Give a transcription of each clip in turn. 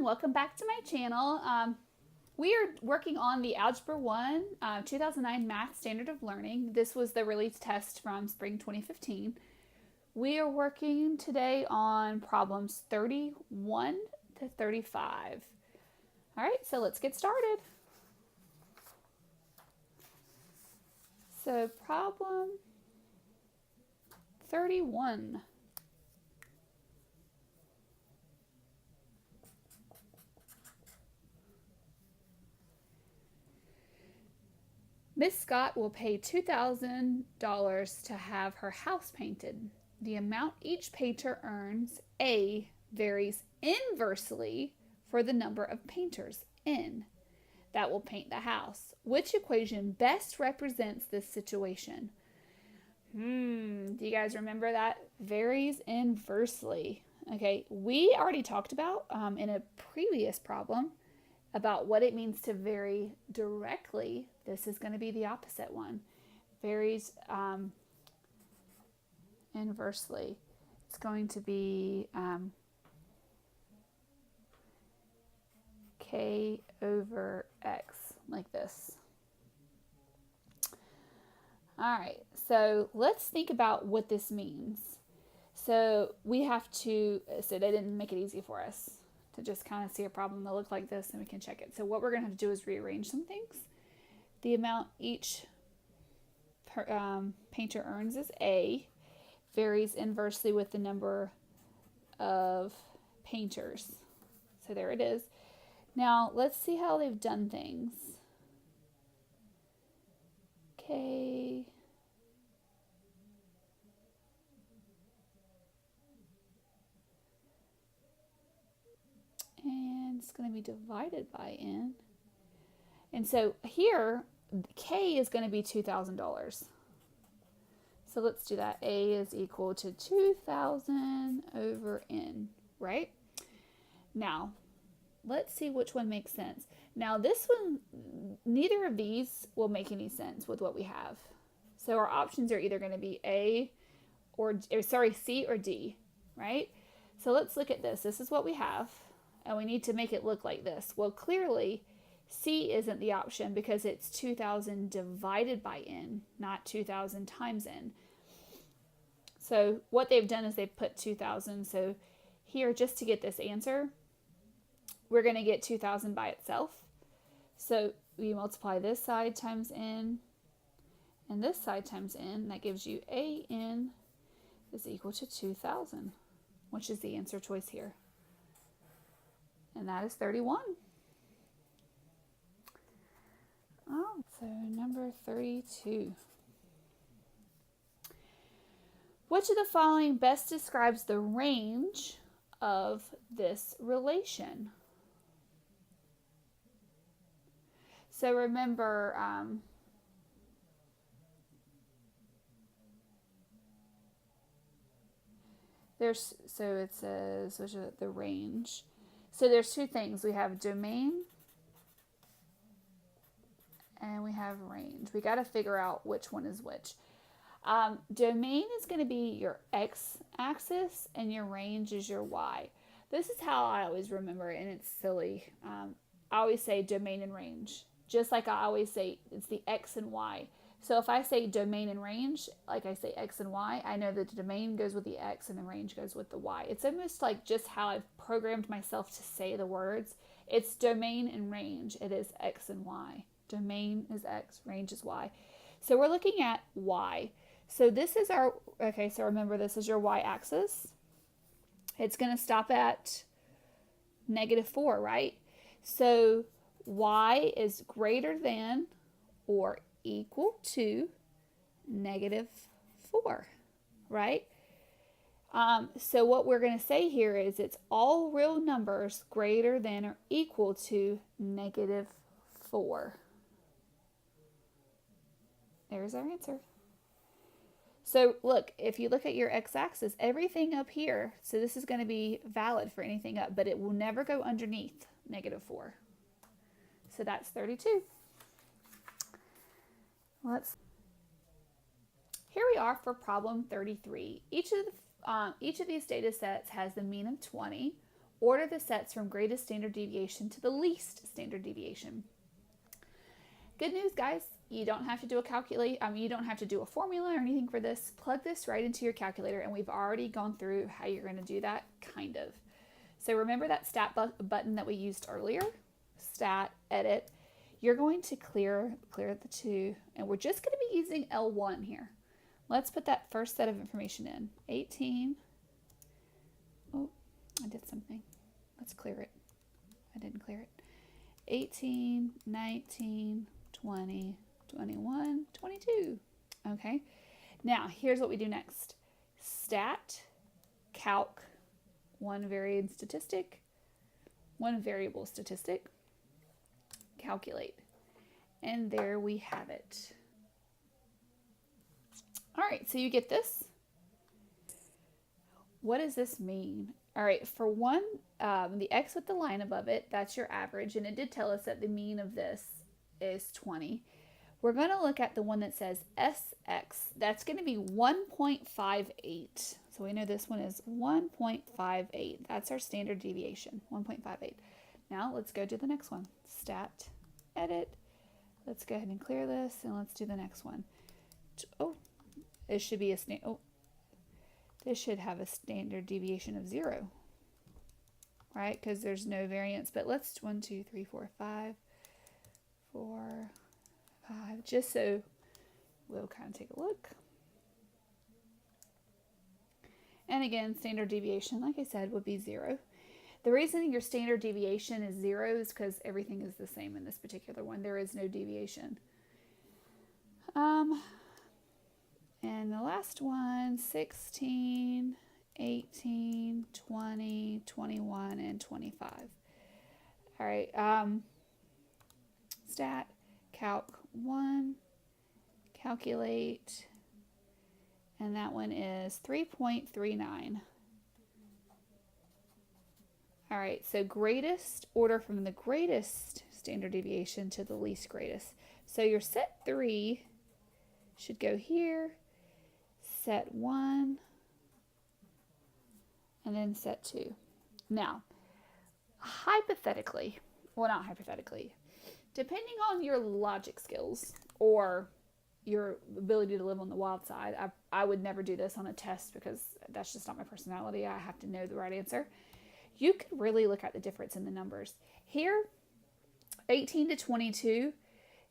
welcome back to my channel. We are working on the Algebra 1 2009 Math Standard of Learning. This was the release test from spring 2015. We are working today on problems 31 to 35. All right, so let's get started. So problem 31. Miss Scott will pay $2,000 to have her house painted. The amount each painter earns, A, varies inversely for the number of painters, N, that will paint the house. Which equation best represents this situation? Do you guys remember that? Varies inversely. Okay, we already talked about in a previous problem about what it means to vary directly. This is going to be the opposite one. Varies inversely. It's going to be k over x, like this. All right, so let's think about what this means. So we have to, so they didn't make it easy for us to just kind of see a problem that looked like this and we can check it. So what we're going to have to do is rearrange some things. The amount each painter earns is A, varies inversely with the number of painters. So there it is. Now let's see how they've done things. Okay. And it's going to be divided by n. And so here, k is going to be $2,000. So let's do that. A is equal to 2,000 over n, right? Now, let's see which one makes sense. Now this one, neither of these will make any sense with what we have. So our options are either going to be A or C or D, right? So let's look at this. This is what we have, and we need to make it look like this. Well, clearly C isn't the option because it's 2,000 divided by n, not 2,000 times n. So what they've done is they've put 2,000. So here, just to get this answer, we're going to get 2,000 by itself. So we multiply this side times n and this side times n. That gives you an is equal to 2,000, which is the answer choice here. And that is 31. Oh, so number 32. Which of the following best describes the range of this relation? So remember, it says, which is the range. So there's two things. We have domain and we have range. We got to figure out which one is which. Domain is going to be your x-axis and your range is your y. This is how I always remember it, and it's silly. I always say domain and range, just like I always say it's the x and y. So if I say domain and range, like I say x and y, I know that the domain goes with the x and the range goes with the y. It's almost like just how I've programmed myself to say the words. It's domain and range. It is x and y. Domain is x, range is y. So we're looking at y. So this is our, okay, so remember this is your y-axis. It's going to stop at -4, right? So y is greater than or equal to -4, right? So what we're going to say here is it's all real numbers greater than or equal to -4. There's our answer. So look, if you look at your x-axis, everything up here, so this is going to be valid for anything up, but it will never go underneath -4. So that's 32. Here we are for problem 33. Each of these data sets has the mean of 20. Order the sets from greatest standard deviation to the least standard deviation. Good news, guys. You don't have to do you don't have to do a formula or anything for this. Plug this right into your calculator, and we've already gone through how you're going to do that, kind of. So remember that stat button that we used earlier? Stat, edit. You're going to clear the 2, and we're just going to be using L1 here. Let's put that first set of information in. 18. Oh, I did something. Let's clear it. I didn't clear it. 18, 19, 20, 21, 22. Okay. Now, here's what we do next. Stat, calc, one variable statistic, calculate. And there we have it. All right, so you get this. What does this mean? All right, for one, the x with the line above it, that's your average, and it did tell us that the mean of this is 20. We're going to look at the one that says SX. That's going to be 1.58. So we know this one is 1.58. That's our standard deviation, 1.58. Now let's go to the next one. Stat, edit. Let's go ahead and clear this, and let's do the next one. Oh, this should be this should have a standard deviation of 0, right? Because there's no variance. But let's 1, 2, 3, 4, 5, 4, 5, just so we'll kind of take a look. And again, standard deviation, like I said, would be 0. The reason your standard deviation is 0 is because everything is the same in this particular one. There is no deviation. And the last one, 16, 18, 20, 21, and 25. All right, stat, calc 1, calculate, and that one is 3.39. All right, so greatest, order from the greatest standard deviation to the least greatest. So your set 3 should go here, set 1, and then set 2. Now, hypothetically, well, not hypothetically, depending on your logic skills or your ability to live on the wild side, I would never do this on a test because that's just not my personality. I have to know the right answer. You could really look at the difference in the numbers. Here, 18 to 22,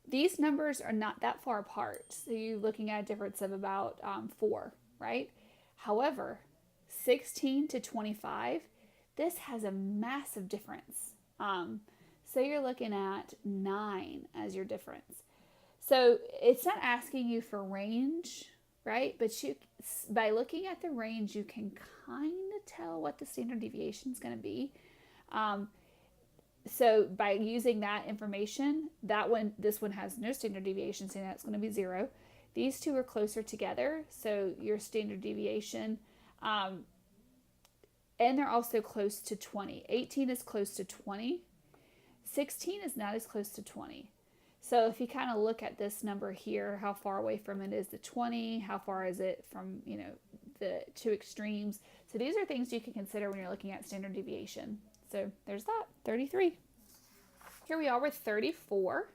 these numbers are not that far apart. So you're looking at a difference of about 4, right? However, 16 to 25, this has a massive difference. So you're looking at 9 as your difference. So it's not asking you for range, right? But by looking at the range, you can kind of tell what the standard deviation is going to be. So by using that information, this one has no standard deviation, so that's going to be 0. These two are closer together, so your standard deviation, and they're also close to 20. 18 is close to 20. 16 is not as close to 20. So if you kind of look at this number here, how far away from it is the 20? How far is it from, the two extremes? So these are things you can consider when you're looking at standard deviation. So there's that, 33. Here we are with 34.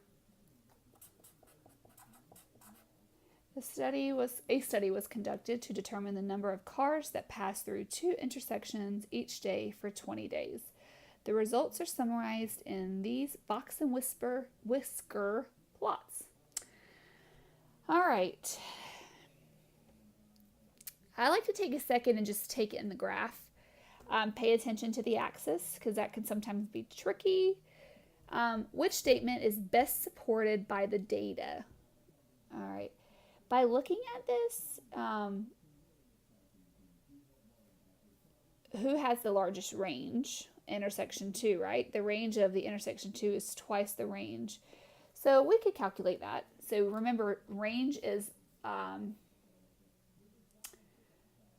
A study was conducted to determine the number of cars that pass through 2 intersections each day for 20 days. The results are summarized in these box and whisker plots. All right. I like to take a second and just take it in the graph. Pay attention to the axis because that can sometimes be tricky. Which statement is best supported by the data? All right. By looking at this, who has the largest range? Intersection 2, right? The range of the intersection 2 is twice the range. So we could calculate that. So remember, range is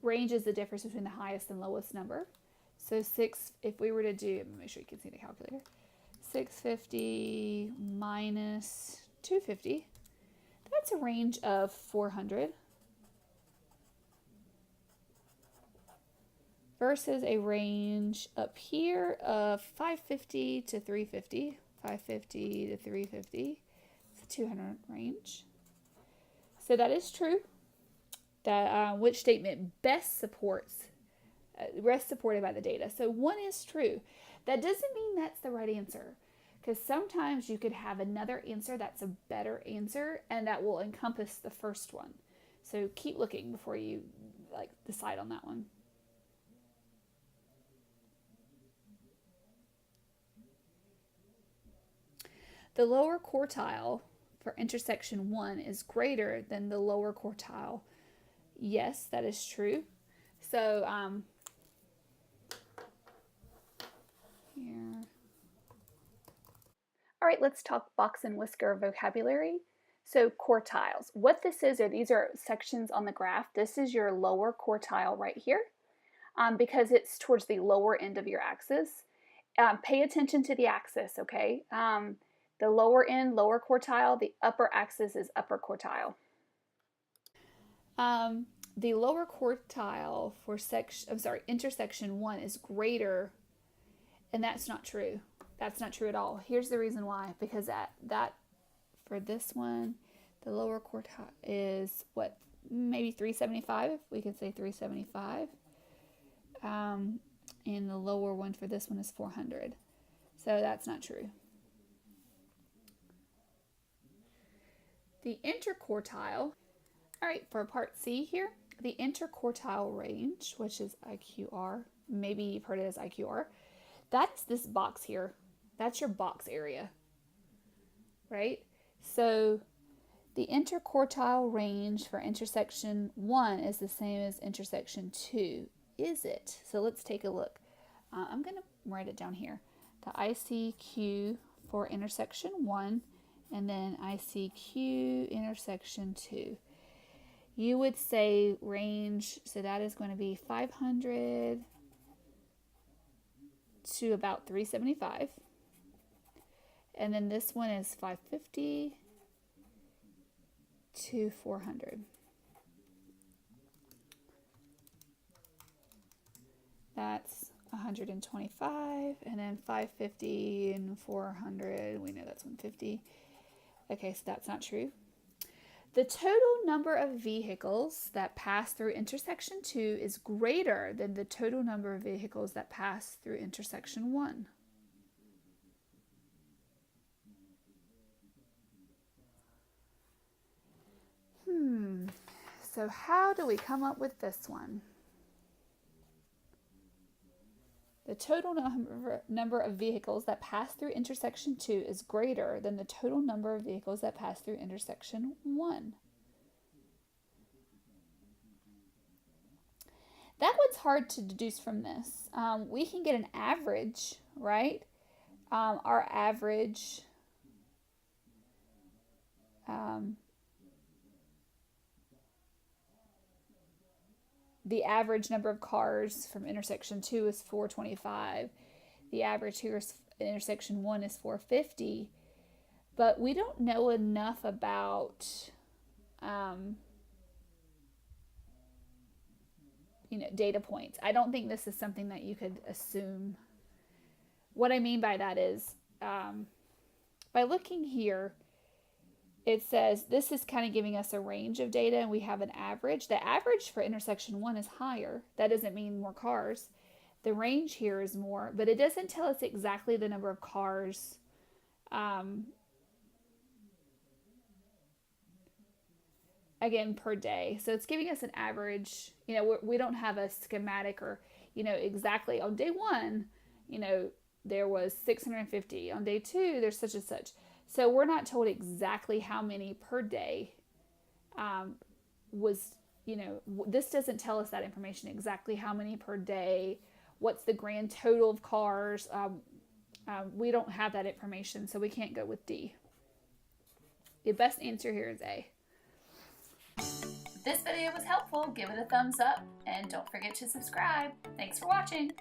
the difference between the highest and lowest number. So 6, if we were to do, make sure you can see the calculator, 650 minus 250, that's a range of 400. versus a range up here of 550 to 350. 550 to 350. It's a 200 range. So that is true. That which statement best supported by the data. So 1 is true. That doesn't mean that's the right answer, because sometimes you could have another answer that's a better answer and that will encompass the first one. So keep looking before you decide on that one. The lower quartile for intersection 1 is greater than the lower quartile. Yes, that is true. So here. All right, let's talk box and whisker vocabulary. So quartiles. What this is, these are sections on the graph. This is your lower quartile right here, because it's towards the lower end of your axis. Pay attention to the axis, okay? The lower end, lower quartile. The upper axis is upper quartile. The lower quartile for intersection 1 is greater, and that's not true. That's not true at all. Here's the reason why. Because that for this one, the lower quartile is what, maybe 375. We can say 375. And the lower one for this one is 400. So that's not true. The interquartile. All right, for part C here, the interquartile range, which is IQR, maybe you've heard it as IQR, that's this box here. That's your box area, right? So the interquartile range for intersection 1 is the same as intersection 2. Is it? So let's take a look. I'm going to write it down here. The ICQ for intersection 1 and then ICQ intersection 2. You would say range, so that is going to be 500 to about 375. And then this one is 550 to 400. That's 125, and then 550 and 400, we know that's 150. Okay, so that's not true. The total number of vehicles that pass through intersection 2 is greater than the total number of vehicles that pass through intersection 1. So how do we come up with this one? The total number of vehicles that pass through intersection 2 is greater than the total number of vehicles that pass through intersection 1. That one's hard to deduce from this. We can get an average, right? Our average the average number of cars from intersection 2 is 425. The average here is intersection 1 is 450. But we don't know enough about data points. I don't think this is something that you could assume. What I mean by that is, by looking here, it says this is kind of giving us a range of data, and we have an average. The average for intersection 1 is higher. That doesn't mean more cars. The range here is more, but it doesn't tell us exactly the number of cars again per day. So it's giving us an average. We don't have a schematic or exactly on day 1 there was 650. On day 2 there's such and such. So we're not told exactly how many per day was, this doesn't tell us that information, exactly how many per day, what's the grand total of cars. We don't have that information, so we can't go with D. The best answer here is A. If this video was helpful, give it a thumbs up and don't forget to subscribe. Thanks for watching.